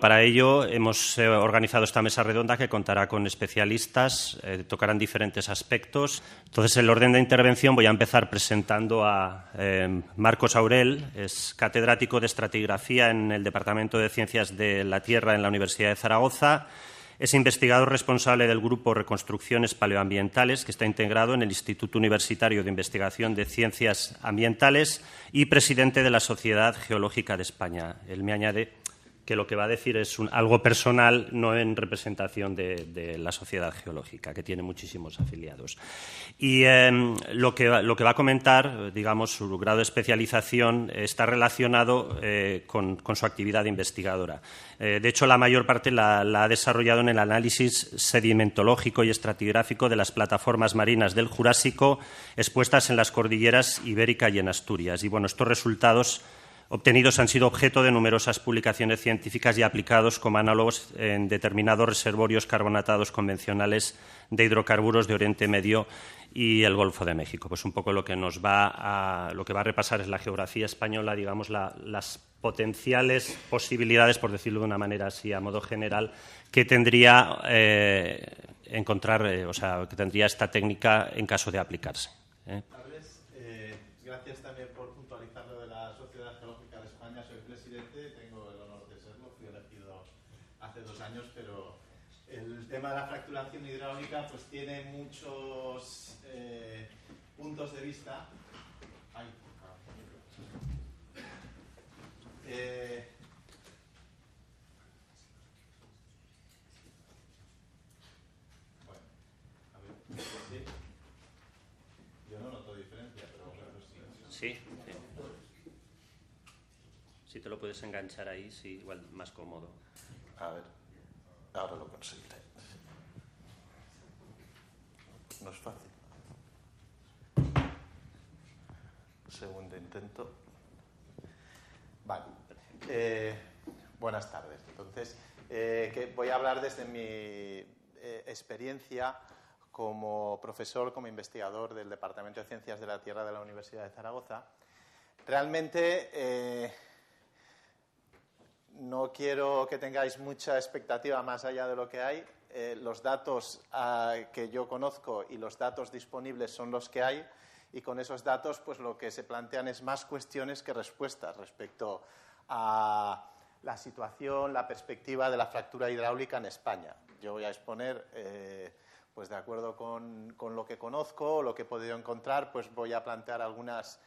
Para ello hemos organizado esta mesa redonda que contará con especialistas, tocarán diferentes aspectos. Entonces, en el orden de intervención voy a empezar presentando a Marcos Aurel, es catedrático de estratigrafía en el Departamento de Ciencias de la Tierra en la Universidad de Zaragoza. Es investigador responsable del grupo Reconstrucciones Paleoambientales, que está integrado en el Instituto Universitario de Investigación de Ciencias Ambientales y presidente de la Sociedad Geológica de España. Él me añade que lo que va a decir es algo personal, no en representación de la Sociedad Geológica, que tiene muchísimos afiliados. Y lo que va a comentar, digamos, su grado de especialización está relacionado con su actividad investigadora. De hecho, la mayor parte la ha desarrollado en el análisis sedimentológico y estratigráfico de las plataformas marinas del Jurásico expuestas en las cordilleras Ibérica y en Asturias. Y, bueno, estos resultados obtenidos han sido objeto de numerosas publicaciones científicas y aplicados como análogos en determinados reservorios carbonatados convencionales de hidrocarburos de Oriente Medio y el Golfo de México. Pues un poco lo que va a repasar es la geografía española, digamos, las potenciales posibilidades, por decirlo de una manera así a modo general, que tendría que tendría esta técnica en caso de aplicarse. Gracias también por puntualizar lo de la Sociedad Geológica de España. Soy presidente, tengo el honor de serlo, fui elegido hace 2 años, pero el tema de la fracturación hidráulica pues tiene muchos puntos de vista. Yo no noto diferencia, pero vosotros sí. Si te lo puedes enganchar ahí, sí, igual más cómodo. A ver, ahora lo conseguiré. No es fácil. Segundo intento. Vale. Buenas tardes. Entonces, voy a hablar desde mi experiencia como profesor, como investigador del Departamento de Ciencias de la Tierra de la Universidad de Zaragoza. Realmente no quiero que tengáis mucha expectativa más allá de lo que hay. Los datos que yo conozco y los datos disponibles son los que hay, y con esos datos pues lo que se plantean es más cuestiones que respuestas respecto a la situación, la perspectiva de la fractura hidráulica en España. Yo voy a exponer, pues de acuerdo con lo que conozco, lo que he podido encontrar, pues voy a plantear algunas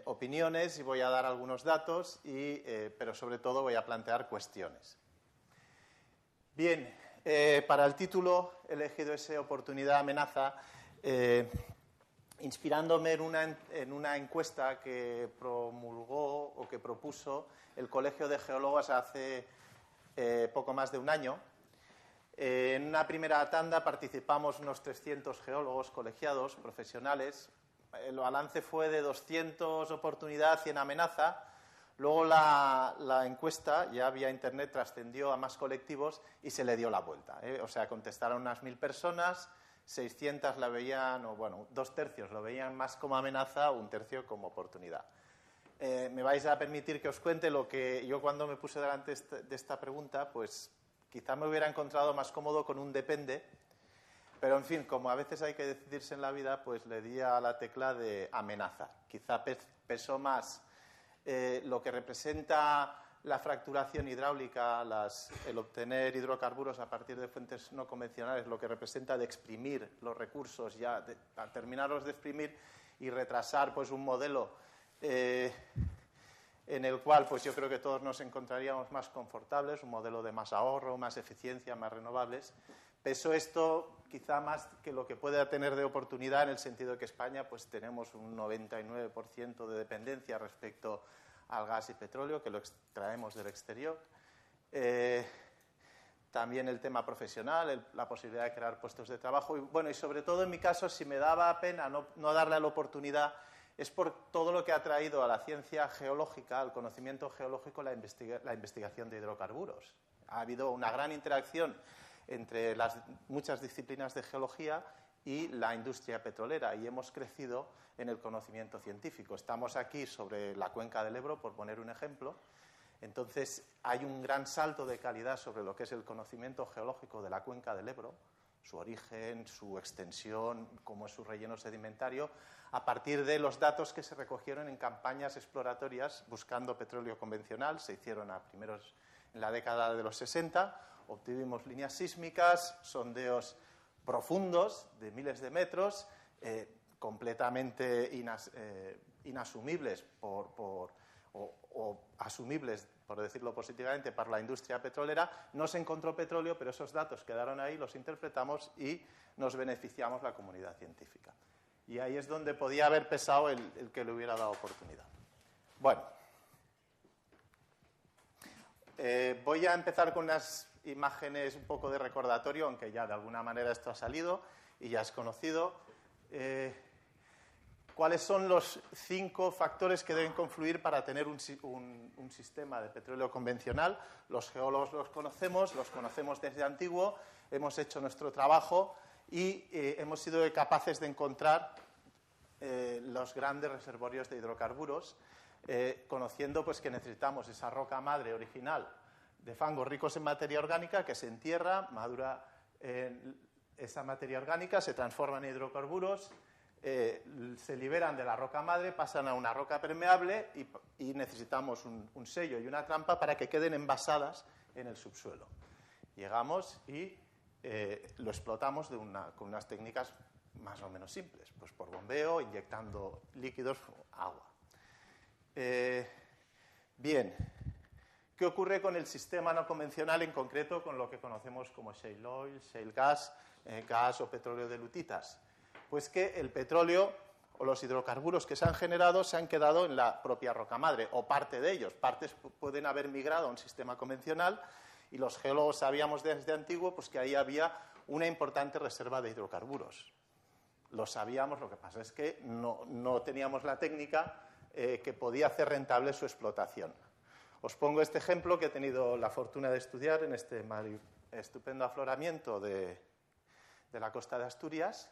opiniones y voy a dar algunos datos, pero sobre todo voy a plantear cuestiones. Bien, para el título he elegido esa oportunidad amenaza, inspirándome en una encuesta que promulgó o que propuso el Colegio de Geólogos hace poco más de un año. En una primera tanda participamos unos 300 geólogos colegiados, profesionales. El balance fue de 200 oportunidad, 100 amenaza. Luego la encuesta, ya vía internet, trascendió a más colectivos y se le dio la vuelta. O sea, contestaron unas 1000 personas, 600 la veían, o bueno, 2/3 lo veían más como amenaza, 1/3 como oportunidad. Me vais a permitir que os cuente lo que yo, cuando me puse delante de esta pregunta, pues quizá me hubiera encontrado más cómodo con un depende. Pero, en fin, como a veces hay que decidirse en la vida, pues le di a la tecla de amenaza. Quizá pesó más lo que representa la fracturación hidráulica, el obtener hidrocarburos a partir de fuentes no convencionales, lo que representa de exprimir los recursos, ya a terminarlos de exprimir y retrasar pues un modelo en el cual pues yo creo que todos nos encontraríamos más confortables, un modelo de más ahorro, más eficiencia, más renovables. Pesó esto quizá más que lo que pueda tener de oportunidad, en el sentido de que España pues tenemos un 99% de dependencia respecto al gas y petróleo, que lo extraemos del exterior. También el tema profesional, la posibilidad de crear puestos de trabajo. Y, bueno, y sobre todo en mi caso, si me daba pena no darle la oportunidad, es por todo lo que ha traído a la ciencia geológica, al conocimiento geológico, la investigación de hidrocarburos. Ha habido una gran interacción entre las muchas disciplinas de geología y la industria petrolera, y hemos crecido en el conocimiento científico. Estamos aquí sobre la cuenca del Ebro, por poner un ejemplo, Entonces, hay un gran salto de calidad sobre lo que es el conocimiento geológico de la cuenca del Ebro, su origen, su extensión, cómo es su relleno sedimentario, a partir de los datos que se recogieron en campañas exploratorias buscando petróleo convencional. Se hicieron a primeros en la década de los 60, obtuvimos líneas sísmicas, sondeos profundos de miles de metros, completamente inasumibles o asumibles, por decirlo positivamente, para la industria petrolera. No se encontró petróleo, pero esos datos quedaron ahí, los interpretamos y nos beneficiamos la comunidad científica. Y ahí es donde podía haber pesado el que le hubiera dado oportunidad. Bueno, voy a empezar con unas imágenes un poco de recordatorio, aunque ya de alguna manera esto ha salido y ya es conocido. ¿Cuáles son los 5 factores que deben confluir para tener un sistema de petróleo convencional? Los geólogos los conocemos desde antiguo, hemos hecho nuestro trabajo y hemos sido capaces de encontrar los grandes reservorios de hidrocarburos, conociendo pues, que necesitamos esa roca madre original de fangos ricos en materia orgánica que se entierra, madura esa materia orgánica, se transforma en hidrocarburos, se liberan de la roca madre, pasan a una roca permeable y necesitamos un sello y una trampa para que queden envasadas en el subsuelo. Llegamos y lo explotamos con unas técnicas más o menos simples, pues por bombeo, inyectando líquidos, agua. Bien, ¿qué ocurre con el sistema no convencional, en concreto con lo que conocemos como shale oil, shale gas, gas o petróleo de lutitas? Pues que el petróleo o los hidrocarburos que se han generado se han quedado en la propia roca madre, o parte de ellos. Partes pueden haber migrado a un sistema convencional y los geólogos sabíamos desde antiguo pues, que ahí había una importante reserva de hidrocarburos. Lo sabíamos, lo que pasa es que no teníamos la técnica que podía hacer rentable su explotación. Os pongo este ejemplo que he tenido la fortuna de estudiar en este estupendo afloramiento de la costa de Asturias.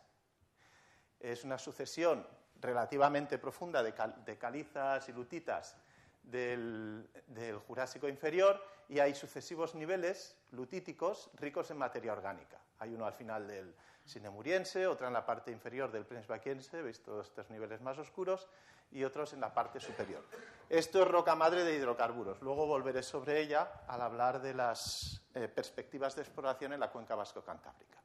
Es una sucesión relativamente profunda de calizas y lutitas del Jurásico inferior y hay sucesivos niveles lutíticos ricos en materia orgánica. Hay uno al final del Sinemuriense, otro en la parte inferior del Prensbaquiense, veis todos estos niveles más oscuros, y otros en la parte superior. Esto es roca madre de hidrocarburos. Luego volveré sobre ella al hablar de las perspectivas de exploración en la cuenca vasco-cantábrica.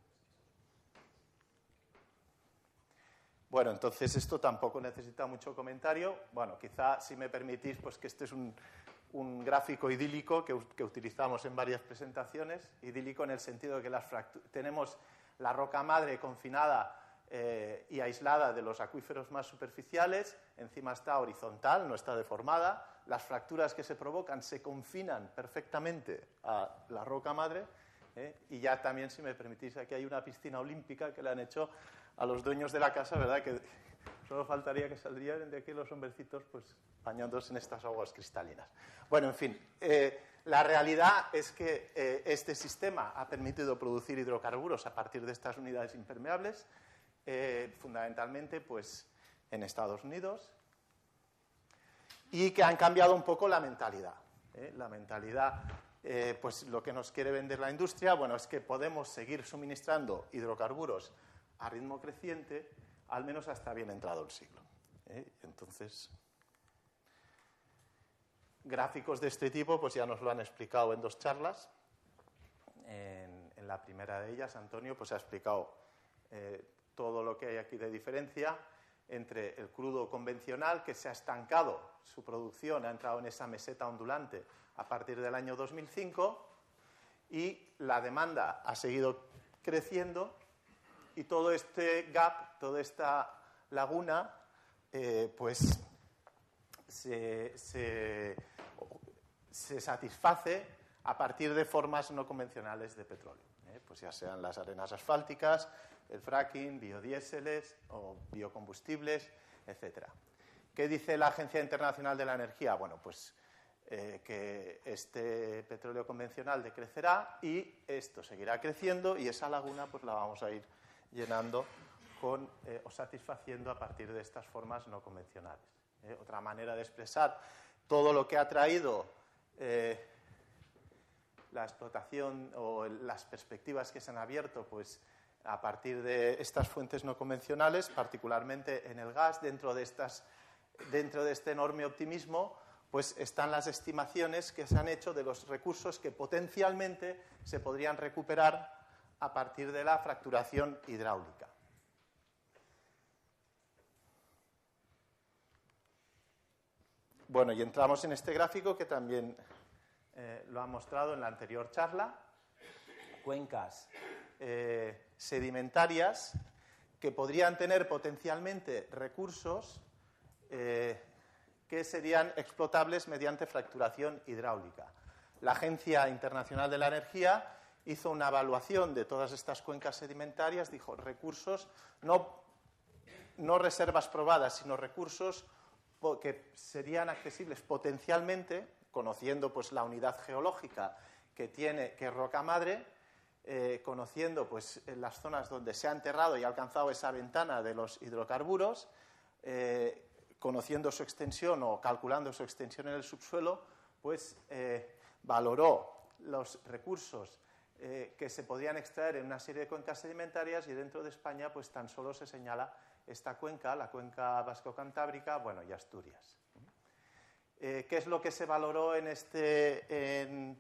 Bueno, entonces esto tampoco necesita mucho comentario. Bueno, quizá, si me permitís, pues que este es un gráfico idílico que utilizamos en varias presentaciones. Idílico en el sentido de que tenemos la roca madre confinada y aislada de los acuíferos más superficiales. Encima está horizontal, no está deformada. Las fracturas que se provocan se confinan perfectamente a la roca madre. Y ya también, si me permitís, aquí hay una piscina olímpica que le han hecho a los dueños de la casa, ¿verdad? Que solo faltaría que saldrían de aquí los hombrecitos pues, bañándose en estas aguas cristalinas. Bueno, en fin, la realidad es que este sistema ha permitido producir hidrocarburos a partir de estas unidades impermeables, fundamentalmente pues, en Estados Unidos, y que han cambiado un poco la mentalidad. La mentalidad... pues lo que nos quiere vender la industria, bueno, es que podemos seguir suministrando hidrocarburos a ritmo creciente, al menos hasta bien entrado el siglo. Entonces, gráficos de este tipo, pues ya nos lo han explicado en 2 charlas. En la primera de ellas, Antonio pues ha explicado todo lo que hay aquí de diferencia entre el crudo convencional, que se ha estancado su producción, ha entrado en esa meseta ondulante a partir del año 2005, y la demanda ha seguido creciendo, y todo este gap, toda esta laguna, pues se satisface a partir de formas no convencionales de petróleo, pues ya sean las arenas asfálticas, el fracking, biodiéseles o biocombustibles, etc. ¿Qué dice la Agencia Internacional de la Energía? Bueno, pues que este petróleo convencional decrecerá y esto seguirá creciendo, y esa laguna pues la vamos a ir llenando o satisfaciendo a partir de estas formas no convencionales. Otra manera de expresar todo lo que ha traído la explotación o las perspectivas que se han abierto, pues a partir de estas fuentes no convencionales, particularmente en el gas, dentro de este enorme optimismo, pues están las estimaciones que se han hecho de los recursos que potencialmente se podrían recuperar a partir de la fracturación hidráulica. Bueno, y entramos en este gráfico que también lo ha mostrado en la anterior charla. Cuencas sedimentarias que podrían tener potencialmente recursos que serían explotables mediante fracturación hidráulica. La Agencia Internacional de la Energía hizo una evaluación de todas estas cuencas sedimentarias, dijo recursos, no reservas probadas, sino recursos que serían accesibles potencialmente, conociendo pues la unidad geológica que es roca madre, conociendo pues las zonas donde se ha enterrado y ha alcanzado esa ventana de los hidrocarburos, conociendo su extensión o calculando su extensión en el subsuelo, pues valoró los recursos que se podían extraer en una serie de cuencas sedimentarias, y dentro de España pues tan solo se señala esta cuenca, la cuenca vasco-cantábrica, bueno, y Asturias. ¿Qué es lo que se valoró en este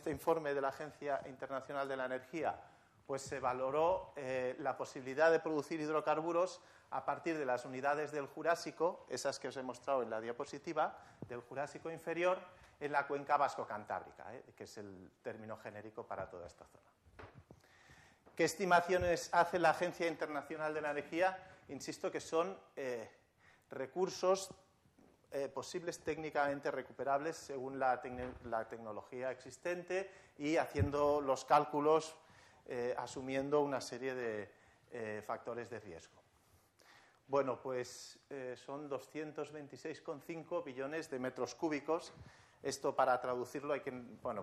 informe de la Agencia Internacional de la Energía? Pues se valoró la posibilidad de producir hidrocarburos a partir de las unidades del Jurásico, esas que os he mostrado en la diapositiva, del Jurásico inferior, en la cuenca vasco-cantábrica, que es el término genérico para toda esta zona. ¿Qué estimaciones hace la Agencia Internacional de la Energía? Insisto que son recursos posibles técnicamente recuperables según la tecnología existente y haciendo los cálculos asumiendo una serie de factores de riesgo. Bueno, pues son 226,5 billones de metros cúbicos. Esto, para traducirlo,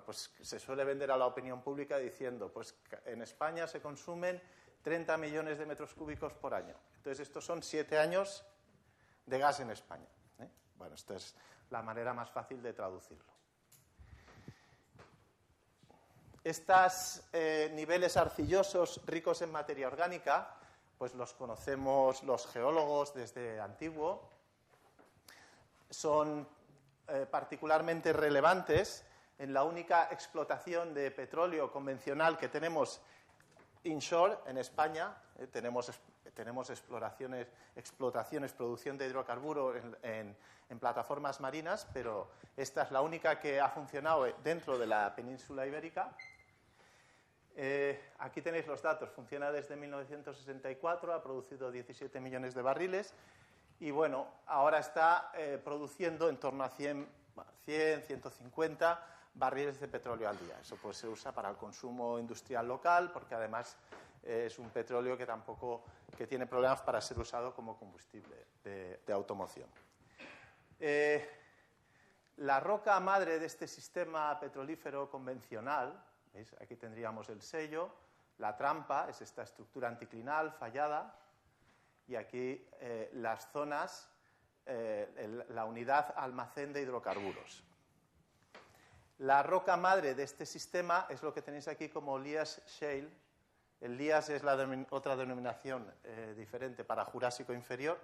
pues se suele vender a la opinión pública diciendo, pues en España se consumen 30 millones de metros cúbicos por año. Entonces, estos son 7 años de gas en España. Bueno, esta es la manera más fácil de traducirlo. Estos niveles arcillosos ricos en materia orgánica, pues los conocemos los geólogos desde antiguo. Son particularmente relevantes en la única explotación de petróleo convencional que tenemos inshore en España. Tenemos explotaciones, producción de hidrocarburos en plataformas marinas, pero esta es la única que ha funcionado dentro de la península ibérica. Aquí tenéis los datos. Funciona desde 1964, ha producido 17 millones de barriles y, bueno, ahora está produciendo en torno a 150 barriles de petróleo al día. Eso pues se usa para el consumo industrial local, porque además es un petróleo que tiene problemas para ser usado como combustible de automoción. La roca madre de este sistema petrolífero convencional, ¿veis? Aquí tendríamos el sello, la trampa, es esta estructura anticlinal fallada, y aquí las zonas, la unidad almacén de hidrocarburos. La roca madre de este sistema es lo que tenéis aquí como Lias Shale. El Lias es otra denominación diferente para Jurásico inferior.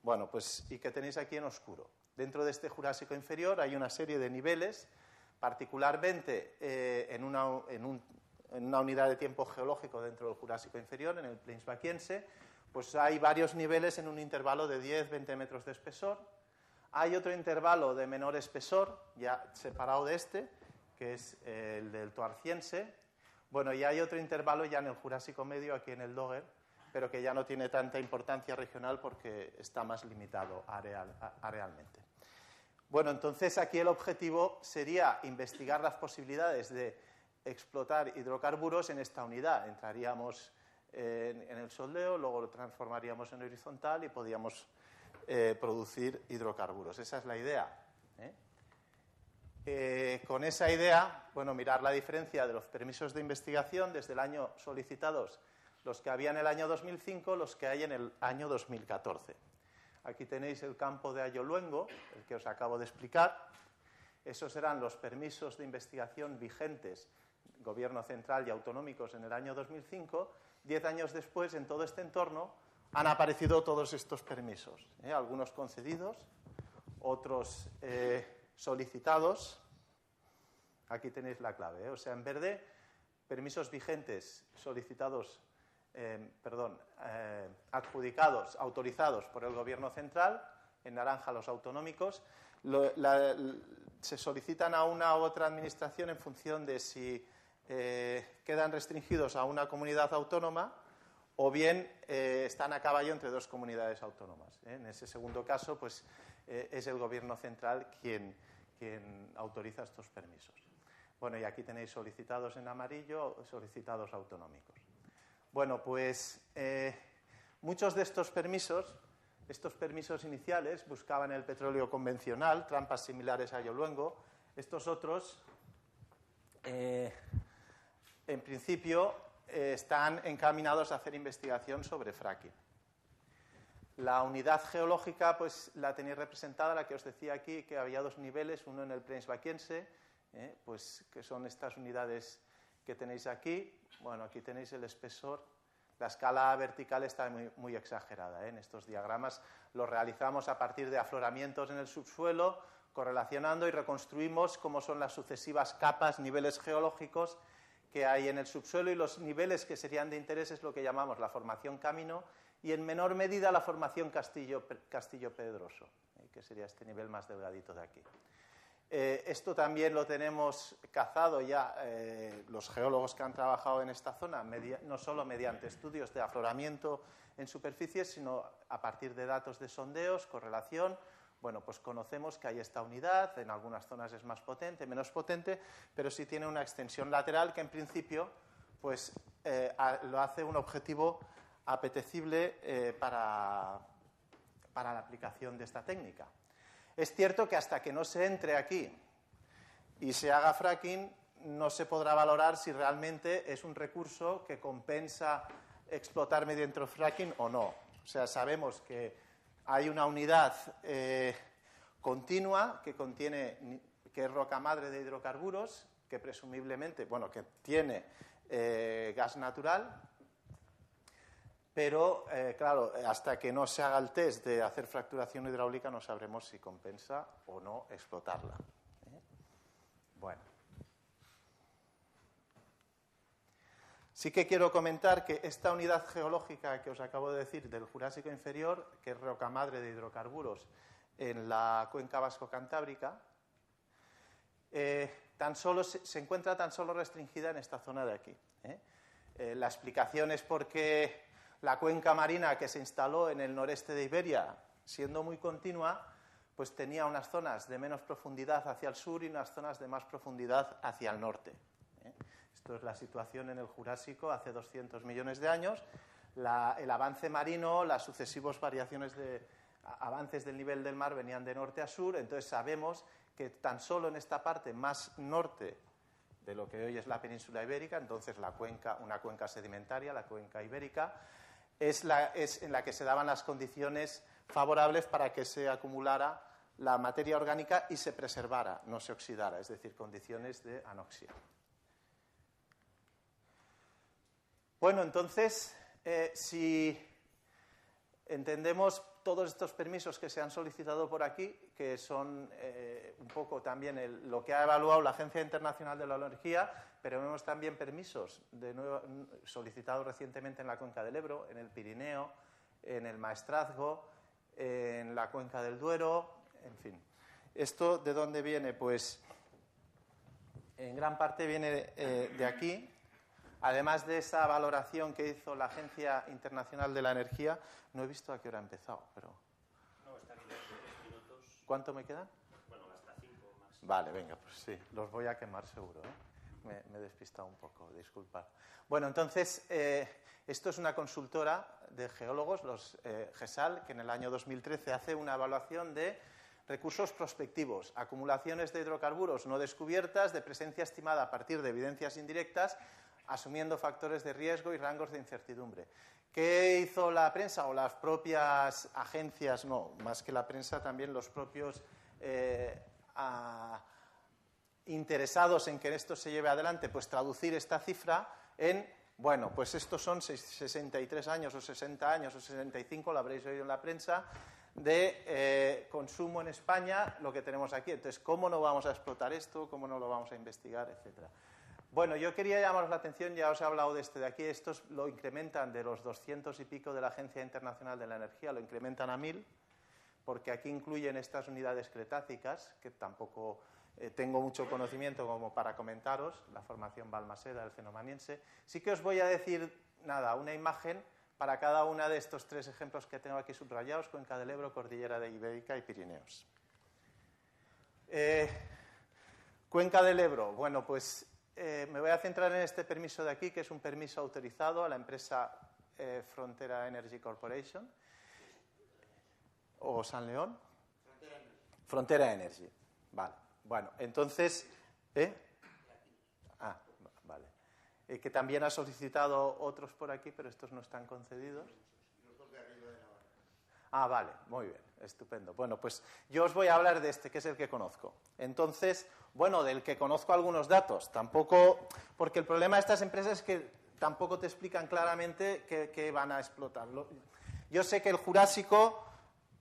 Bueno, pues, y que tenéis aquí en oscuro. Dentro de este Jurásico inferior hay una serie de niveles, particularmente en una unidad de tiempo geológico dentro del Jurásico inferior, en el Plainsbackiense, pues hay varios niveles en un intervalo de 10-20 metros de espesor. Hay otro intervalo de menor espesor, ya separado de este, que es el del Toarciense. Bueno, y hay otro intervalo ya en el Jurásico medio, aquí en el Dogger, pero que ya no tiene tanta importancia regional porque está más limitado arealmente. Bueno, entonces aquí el objetivo sería investigar las posibilidades de explotar hidrocarburos en esta unidad. Entraríamos en el soldeo, luego lo transformaríamos en horizontal y podíamos producir hidrocarburos. Esa es la idea. Con esa idea, bueno, mirar la diferencia de los permisos de investigación desde el año solicitados, los que había en el año 2005, los que hay en el año 2014. Aquí tenéis el campo de Ayoluengo, el que os acabo de explicar. Esos eran los permisos de investigación vigentes, gobierno central y autonómicos, en el año 2005. 10 años después, en todo este entorno, han aparecido todos estos permisos, algunos concedidos, otros solicitados. Aquí tenéis la clave, o sea, en verde, permisos vigentes solicitados, adjudicados, autorizados por el Gobierno central, en naranja los autonómicos. Se solicitan a una u otra administración en función de si quedan restringidos a una comunidad autónoma o bien están a caballo entre dos comunidades autónomas. En ese segundo caso, pues es el Gobierno central quien autoriza estos permisos. Bueno, y aquí tenéis solicitados en amarillo, solicitados autonómicos. Bueno, pues muchos de estos permisos iniciales buscaban el petróleo convencional, trampas similares a Yoluengo. Estos otros, en principio, están encaminados a hacer investigación sobre fracking. La unidad geológica, pues la tenéis representada, la que os decía aquí, que había dos niveles, uno en el Plains Baquiense, pues que son estas unidades que tenéis aquí. Bueno, aquí tenéis el espesor. La escala vertical está muy exagerada, en estos diagramas. Los realizamos a partir de afloramientos en el subsuelo, correlacionando y reconstruimos cómo son las sucesivas capas, niveles geológicos que hay en el subsuelo, y los niveles que serían de interés es lo que llamamos la formación Camino y en menor medida la formación Castillo Pedroso, que sería este nivel más delgadito de aquí. Esto también lo tenemos cazado ya los geólogos que han trabajado en esta zona, no solo mediante estudios de afloramiento en superficie, sino a partir de datos de sondeos, correlación. Bueno, pues conocemos que hay esta unidad, en algunas zonas es más potente, menos potente, pero sí tiene una extensión lateral que en principio pues, lo hace un objetivo apetecible para la aplicación de esta técnica. Es cierto que hasta que no se entre aquí y se haga fracking, no se podrá valorar si realmente es un recurso que compensa explotar mediante fracking o no. O sea, sabemos que hay una unidad continua que es roca madre de hidrocarburos, que presumiblemente, bueno, que tiene gas natural. Pero, claro, hasta que no se haga el test de hacer fracturación hidráulica no sabremos si compensa o no explotarla. Bueno. Sí que quiero comentar que esta unidad geológica que os acabo de decir del Jurásico inferior, que es roca madre de hidrocarburos en la cuenca vasco-cantábrica, se encuentra tan solo restringida en esta zona de aquí. La explicación es porque la cuenca marina que se instaló en el noreste de Iberia, siendo muy continua, pues tenía unas zonas de menos profundidad hacia el sur y unas zonas de más profundidad hacia el norte. Esto es la situación en el Jurásico hace 200 millones de años. El avance marino, las sucesivas variaciones de avances del nivel del mar venían de norte a sur, entonces sabemos que tan solo en esta parte más norte de lo que hoy es la península ibérica, entonces una cuenca sedimentaria, la cuenca ibérica, es en la que se daban las condiciones favorables para que se acumulara la materia orgánica y se preservara, no se oxidara, es decir, condiciones de anoxia. Bueno, entonces, si entendemos todos estos permisos que se han solicitado por aquí, que son un poco también lo que ha evaluado la Agencia Internacional de la Energía, pero vemos también permisos solicitados recientemente en la cuenca del Ebro, en el Pirineo, en el Maestrazgo, en la cuenca del Duero, en fin. ¿Esto de dónde viene? Pues en gran parte viene de aquí. Además de esa valoración que hizo la Agencia Internacional de la Energía, no he visto a qué hora ha empezado, pero... No, está bien, 10 minutos. ¿Cuánto me quedan? Bueno, hasta 5 más. Vale, venga, pues sí, los voy a quemar seguro, Me he despistado un poco, disculpad. Bueno, entonces, esto es una consultora de geólogos, los GESAL, que en el año 2013 hace una evaluación de recursos prospectivos, acumulaciones de hidrocarburos no descubiertas, de presencia estimada a partir de evidencias indirectas, asumiendo factores de riesgo y rangos de incertidumbre. ¿Qué hizo la prensa o las propias agencias? No, más que la prensa, también los propios interesados en que esto se lleve adelante, pues traducir esta cifra en, bueno, pues estos son 63 años o 60 años o 65, lo habréis oído en la prensa, de consumo en España, lo que tenemos aquí. Entonces, ¿cómo no vamos a explotar esto? ¿Cómo no lo vamos a investigar? Etcétera. Bueno, yo quería llamaros la atención, ya os he hablado de este de aquí, estos lo incrementan de los 200 y pico de la Agencia Internacional de la Energía, lo incrementan a 1000, porque aquí incluyen estas unidades cretácicas, que tampoco tengo mucho conocimiento como para comentaros, la formación balmaseda, el fenomaniense. Sí que os voy a decir, nada, una imagen para cada uno de estos 3 ejemplos que tengo aquí subrayados: Cuenca del Ebro, Cordillera de Ibérica y Pirineos. Cuenca del Ebro, bueno, pues me voy a centrar en este permiso de aquí, que es un permiso autorizado a la empresa Frontera Energy Corporation, o San León. Frontera Energy. Vale. Bueno, entonces, vale. Que también ha solicitado otros por aquí, pero estos no están concedidos. Vale, muy bien, estupendo. Bueno, pues yo os voy a hablar de este, que es el que conozco. Entonces, bueno, del que conozco algunos datos, tampoco, porque el problema de estas empresas es que tampoco te explican claramente qué van a explotar. Yo sé que el Jurásico,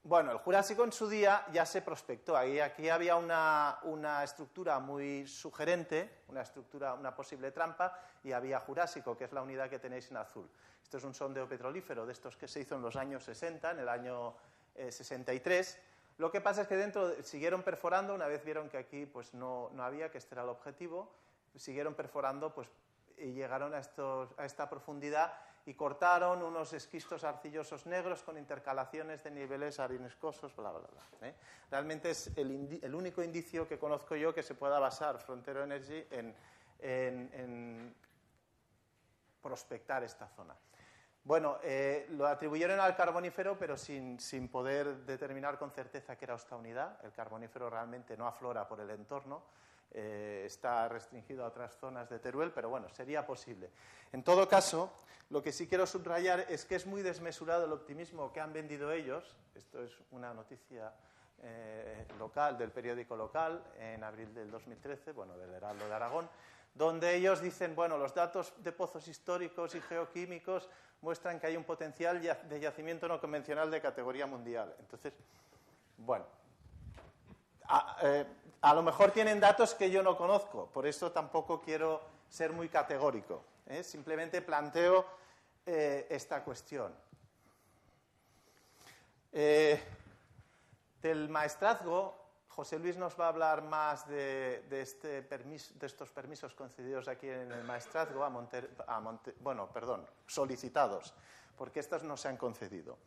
bueno, el Jurásico en su día ya se prospectó. Aquí había una estructura muy sugerente, una posible trampa, y había Jurásico, que es la unidad que tenéis en azul. Esto es un sondeo petrolífero de estos que se hizo en los años 60, en el año 63. Lo que pasa es que dentro siguieron perforando, una vez vieron que aquí pues no había, que este era el objetivo, siguieron perforando pues, y llegaron a esta profundidad y cortaron unos esquistos arcillosos negros con intercalaciones de niveles areniscosos, bla, bla, bla. Realmente es el único indicio que conozco yo que se pueda basar Frontera Energy en prospectar esta zona. Bueno, lo atribuyeron al carbonífero, pero sin poder determinar con certeza que era esta unidad. El carbonífero realmente no aflora por el entorno, está restringido a otras zonas de Teruel, pero bueno, sería posible. En todo caso, lo que sí quiero subrayar es que es muy desmesurado el optimismo que han vendido ellos. Esto es una noticia local, del periódico local, en abril del 2013, bueno, del Heraldo de Aragón, donde ellos dicen, bueno, los datos de pozos históricos y geoquímicos muestran que hay un potencial de yacimiento no convencional de categoría mundial. Entonces, bueno, a lo mejor tienen datos que yo no conozco, por eso tampoco quiero ser muy categórico. Simplemente planteo esta cuestión. Del maestrazgo, José Luis nos va a hablar más de estos permisos concedidos aquí en el maestrazgo solicitados, porque estos no se han concedido.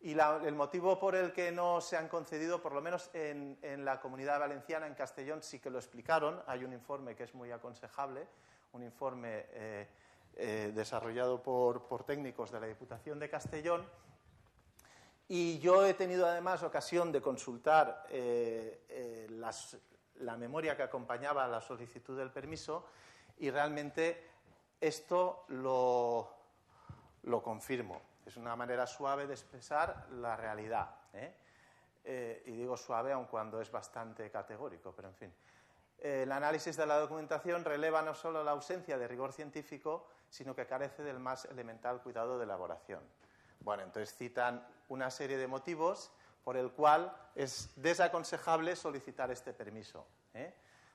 Y el motivo por el que no se han concedido, por lo menos en la Comunidad Valenciana, en Castellón, sí que lo explicaron. Hay un informe que es muy aconsejable, un informe desarrollado por técnicos de la Diputación de Castellón. Y yo he tenido además ocasión de consultar la memoria que acompañaba a la solicitud del permiso y realmente esto lo confirmo. Es una manera suave de expresar la realidad. Y digo suave aun cuando es bastante categórico, pero en fin. El análisis de la documentación releva no solo la ausencia de rigor científico, sino que carece del más elemental cuidado de elaboración. Bueno, entonces citan una serie de motivos por el cual es desaconsejable solicitar este permiso.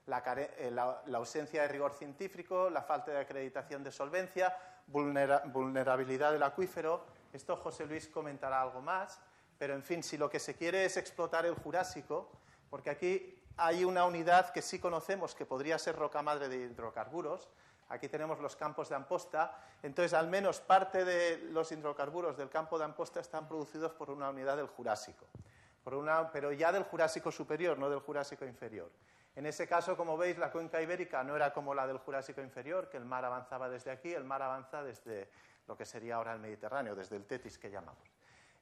La ausencia de rigor científico, la falta de acreditación de solvencia, vulnerabilidad del acuífero. Esto José Luis comentará algo más, pero en fin, si lo que se quiere es explotar el Jurásico, porque aquí hay una unidad que sí conocemos que podría ser roca madre de hidrocarburos. Aquí tenemos los campos de Amposta. Entonces, al menos parte de los hidrocarburos del campo de Amposta están producidos por una unidad del Jurásico. Pero ya del Jurásico superior, no del Jurásico inferior. En ese caso, como veis, la cuenca ibérica no era como la del Jurásico inferior, que el mar avanzaba desde aquí, el mar avanza desde lo que sería ahora el Mediterráneo, desde el Tetis que llamamos.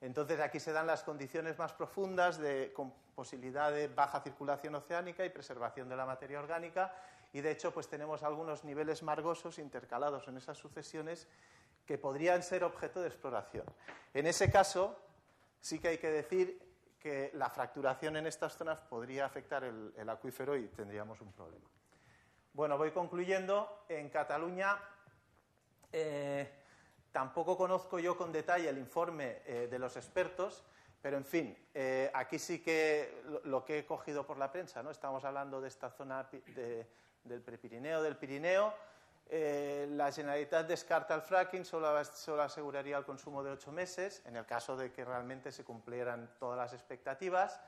Entonces, aquí se dan las condiciones más profundas con posibilidad de baja circulación oceánica y preservación de la materia orgánica. Y, de hecho, pues tenemos algunos niveles margosos intercalados en esas sucesiones que podrían ser objeto de exploración. En ese caso, sí que hay que decir que la fracturación en estas zonas podría afectar el acuífero y tendríamos un problema. Bueno, voy concluyendo. En Cataluña tampoco conozco yo con detalle el informe de los expertos, pero en fin, aquí sí que lo que he cogido por la prensa, ¿no? Estamos hablando de esta zona del Prepirineo, del Pirineo. La Generalitat descarta el fracking, solo aseguraría el consumo de 8 meses, en el caso de que realmente se cumplieran todas las expectativas.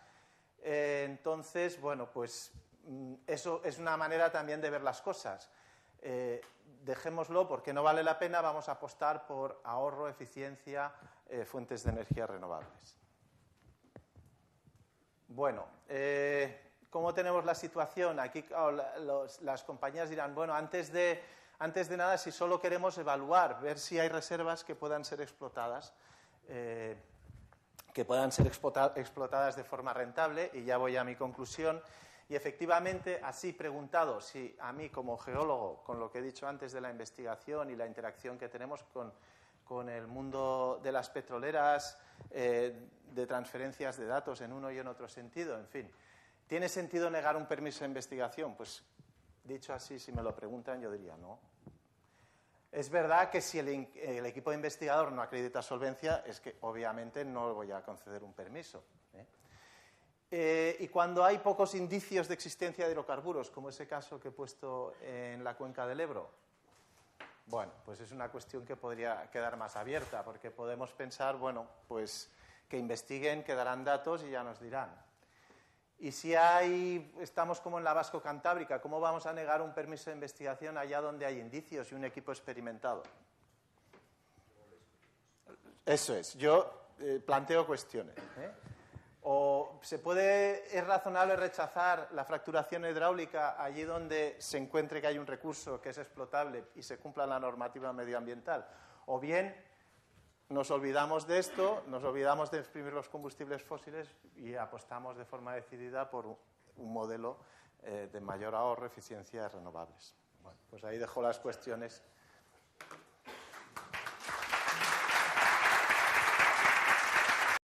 Entonces, bueno, pues eso es una manera también de ver las cosas. Dejémoslo porque no vale la pena, vamos a apostar por ahorro, eficiencia, fuentes de energía renovables. Bueno, ¿cómo tenemos la situación? Aquí las compañías dirán, bueno, antes de nada, si solo queremos evaluar, ver si hay reservas que puedan ser explotadas, de forma rentable, y ya voy a mi conclusión. Y efectivamente, así preguntado, si a mí como geólogo, con lo que he dicho antes de la investigación y la interacción que tenemos con el mundo de las petroleras, de transferencias de datos en uno y en otro sentido, en fin, ¿tiene sentido negar un permiso de investigación? Pues dicho así, si me lo preguntan, yo diría no. Es verdad que si el equipo de investigador no acredita solvencia, es que obviamente no voy a conceder un permiso. Y cuando hay pocos indicios de existencia de hidrocarburos, como ese caso que he puesto en la cuenca del Ebro, bueno, pues es una cuestión que podría quedar más abierta, porque podemos pensar, bueno, pues que investiguen, que darán datos y ya nos dirán. Y si estamos como en la Vasco-Cantábrica, ¿cómo vamos a negar un permiso de investigación allá donde hay indicios y un equipo experimentado? Eso es, yo planteo cuestiones. O es razonable rechazar la fracturación hidráulica allí donde se encuentre que hay un recurso que es explotable y se cumpla la normativa medioambiental. O bien nos olvidamos de esto, nos olvidamos de exprimir los combustibles fósiles y apostamos de forma decidida por un modelo de mayor ahorro, eficiencia y renovables. Bueno, pues ahí dejo las cuestiones.